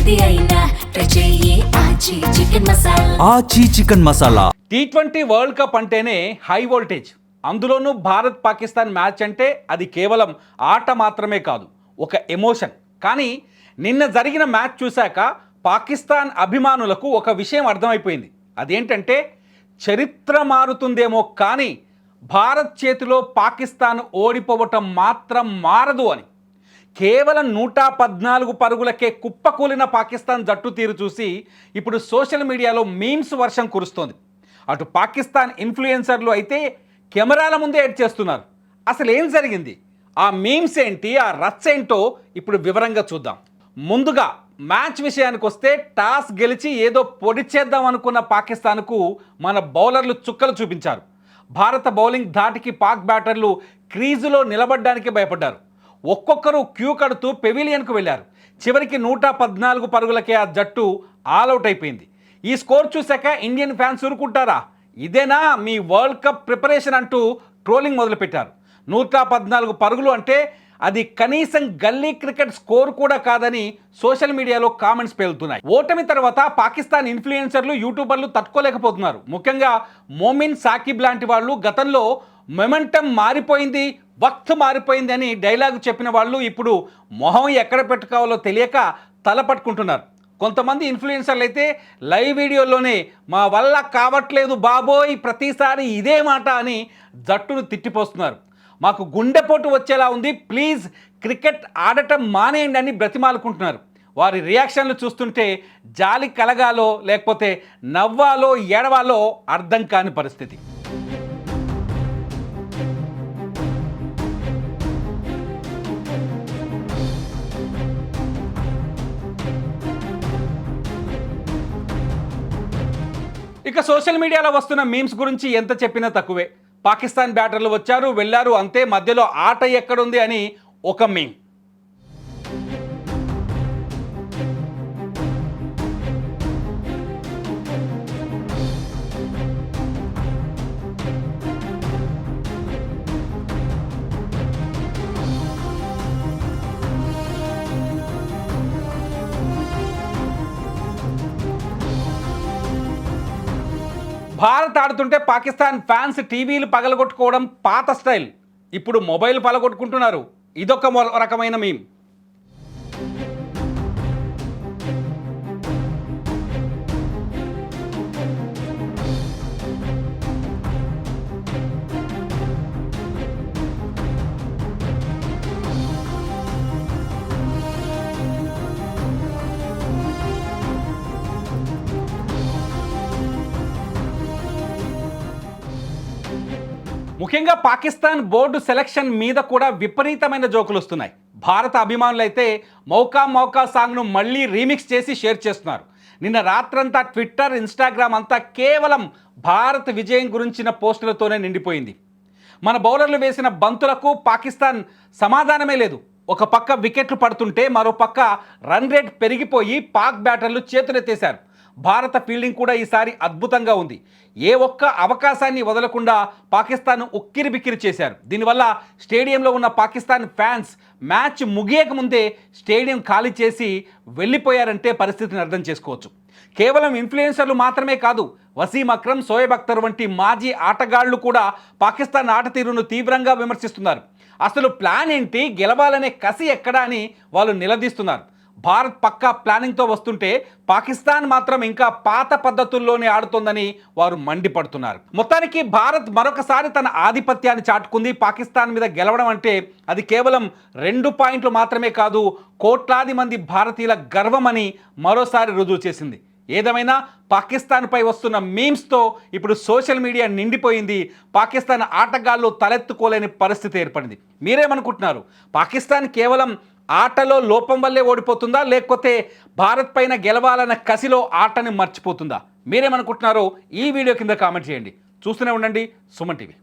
ఏది అయినా ట్రై చెయ్యి ఆచి చికెన్ మసాలా. ఆచి chicken masala. T20 world cup అంటేనే హై వోల్టేజ్. అందులోనూ భారత్ పాకిస్తాన్ మ్యాచ్ అంటే అది కేవలం ఆట మాత్రమే కాదు, ఒక ఎమోషన్. కానీ నిన్న జరిగిన మ్యాచ్ చూశాక పాకిస్తాన్ అభిమానులకు ఒక విషయం అర్థమైపోయింది. అదేంటంటే చరిత్ర మారుతుందేమో కానీ భారత్ చేతిలో పాకిస్తాన్ ఓడిపోవటం మాత్రం మారదు అని. కేవలం 114 పరుగులకే కుప్పకూలిన పాకిస్తాన్ జట్టు తీరు చూసి ఇప్పుడు సోషల్ మీడియాలో మీమ్స్ వర్షం కురుస్తోంది. అటు పాకిస్తాన్ ఇన్ఫ్లుయెన్సర్లు అయితే కెమెరాల ముందే ఎడ్ చేస్తున్నారు. అసలు ఏం జరిగింది, ఆ మీమ్స్ ఏంటి, ఆ రచ్చ ఏంటో ఇప్పుడు వివరంగా చూద్దాం. ముందుగా మ్యాచ్ విషయానికి వస్తే టాస్ గెలిచి ఏదో పొడి చేద్దాం అనుకున్న పాకిస్తాన్కు మన బౌలర్లు చుక్కలు చూపించారు. భారత బౌలింగ్ ధాటికి పాక్ బ్యాటర్లు క్రీజులో నిలబడడానికి భయపడ్డారు. ఒక్కొక్కరు క్యూ కడుతూ పెవిలియన్కు వెళ్ళారు. చివరికి 114 పరుగులకే ఆ జట్టు ఆల్అవుట్ అయిపోయింది. ఈ స్కోర్ చూశాక ఇండియన్ ఫ్యాన్స్ ఊరుకుంటారా, ఇదేనా మీ వరల్డ్ కప్ ప్రిపరేషన్ అంటూ ట్రోలింగ్ మొదలుపెట్టారు. 114 పరుగులు అంటే అది కనీసం గల్లీ క్రికెట్ స్కోర్ కూడా కాదని సోషల్ మీడియాలో కామెంట్స్ పేలుతున్నాయి. ఓటమి తర్వాత పాకిస్తాన్ ఇన్ఫ్లుయెన్సర్లు, యూట్యూబర్లు తట్టుకోలేకపోతున్నారు. ముఖ్యంగా మోమిన్ సాకిబ్ లాంటి వాళ్ళు గతంలో మొమెంటం మారిపోయింది, వక్త్ మారిపోయింది అని డైలాగ్ చెప్పిన వాళ్ళు ఇప్పుడు మొహం ఎక్కడ పెట్టుకోవాలో తెలియక తల పట్టుకుంటున్నారు. కొంతమంది ఇన్ఫ్లుయెన్సర్లు అయితే లైవ్ వీడియోలోనే మా వల్ల కావట్లేదు బాబోయ్, ప్రతిసారి ఇదే మాట అని జట్టును తిట్టిపోస్తున్నారు. మాకు గుండెపోటు వచ్చేలా ఉంది, ప్లీజ్ క్రికెట్ ఆడటం మానేయండి అని బ్రతిమాలుకుంటున్నారు. వారి రియాక్షన్లు చూస్తుంటే జాలి కలగాలో లేకపోతే నవ్వాలో ఏడవాలో అర్థం కాని పరిస్థితి. ఇక సోషల్ మీడియాలో వస్తున్న మీమ్స్ గురించి ఎంత చెప్పినా తక్కువే. పాకిస్తాన్ బ్యాటర్లు వచ్చారు వెళ్ళారు అంతే, మధ్యలో ఆట ఎక్కడుంది అని ఒక మీమ్. భారత్ ఆడుతుంటే పాకిస్తాన్ ఫ్యాన్స్ టీవీలు పగలగొట్టుకోవడం పాత స్టైల్. ఇప్పుడు మొబైల్ పగలగొట్టుకుంటున్నారు. ఇదొక రకమైన మీమ్. ముఖ్యంగా పాకిస్తాన్ బోర్డు సెలక్షన్ మీద కూడా విపరీతమైన జోకులు వస్తున్నాయి. భారత అభిమానులు అయితే మౌకా సాంగ్ను మళ్ళీ రీమిక్స్ చేసి షేర్ చేస్తున్నారు. నిన్న రాత్రంతా ట్విట్టర్, ఇన్స్టాగ్రామ్ అంతా కేవలం భారత్ విజయం గురించిన పోస్టులతోనే నిండిపోయింది. మన బౌలర్లు వేసిన బంతులకు పాకిస్తాన్ సమాధానమే లేదు. ఒక పక్క వికెట్లు పడుతుంటే మరో పక్క రన్ రేట్ పెరిగిపోయి పాక్ బ్యాటర్లు చేతులెత్తేశారు. భారత ఫీల్డింగ్ కూడా ఈసారి అద్భుతంగా ఉంది. ఏ ఒక్క అవకాశాన్ని వదలకుండా పాకిస్తాన్ ఉక్కిరి బిక్కిరి చేశారు. దీనివల్ల స్టేడియంలో ఉన్న పాకిస్తాన్ ఫ్యాన్స్ మ్యాచ్ ముగియక ముందే స్టేడియం ఖాళీ చేసి వెళ్ళిపోయారంటే పరిస్థితిని అర్థం చేసుకోవచ్చు. కేవలం ఇన్ఫ్లుయెన్సర్లు మాత్రమే కాదు, వసీం అక్రమ్, షోయబ్ అఖ్తర్ వంటి మాజీ ఆటగాళ్లు కూడా పాకిస్తాన్ ఆట తీరును తీవ్రంగా విమర్శిస్తున్నారు. అసలు ప్లాన్ ఏంటి, గెలవాలనే కసి ఎక్కడా అని వాళ్ళు నిలదీస్తున్నారు. భారత్ పక్కా ప్లానింగ్తో వస్తుంటే పాకిస్తాన్ మాత్రం ఇంకా పాత పద్ధతుల్లోనే ఆడుతోందని వారు మండిపడుతున్నారు. మొత్తానికి భారత్ మరొకసారి తన ఆధిపత్యాన్ని చాటుకుంది. పాకిస్తాన్ మీద గెలవడం అంటే అది కేవలం 2 పాయింట్లు మాత్రమే కాదు, కోట్లాది మంది భారతీయుల గర్వమని మరోసారి రుజువు చేసింది. ఏదేమైనా పాకిస్తాన్పై వస్తున్న మీమ్స్తో ఇప్పుడు సోషల్ మీడియా నిండిపోయింది. పాకిస్తాన్ ఆటగాళ్ళు తలెత్తుకోలేని పరిస్థితి ఏర్పడింది. మీరేమనుకుంటున్నారు? పాకిస్తాన్ కేవలం ఆటలో లోపం వల్లే ఓడిపోతుందా, లేకపోతే భారత్ పైన గెలవాలన్న కసిలో ఆటని మర్చిపోతుందా? మీరేమనుకుంటున్నారో ఈ వీడియో కింద కామెంట్ చేయండి. చూస్తూనే ఉండండి సుమన్ టీవీ.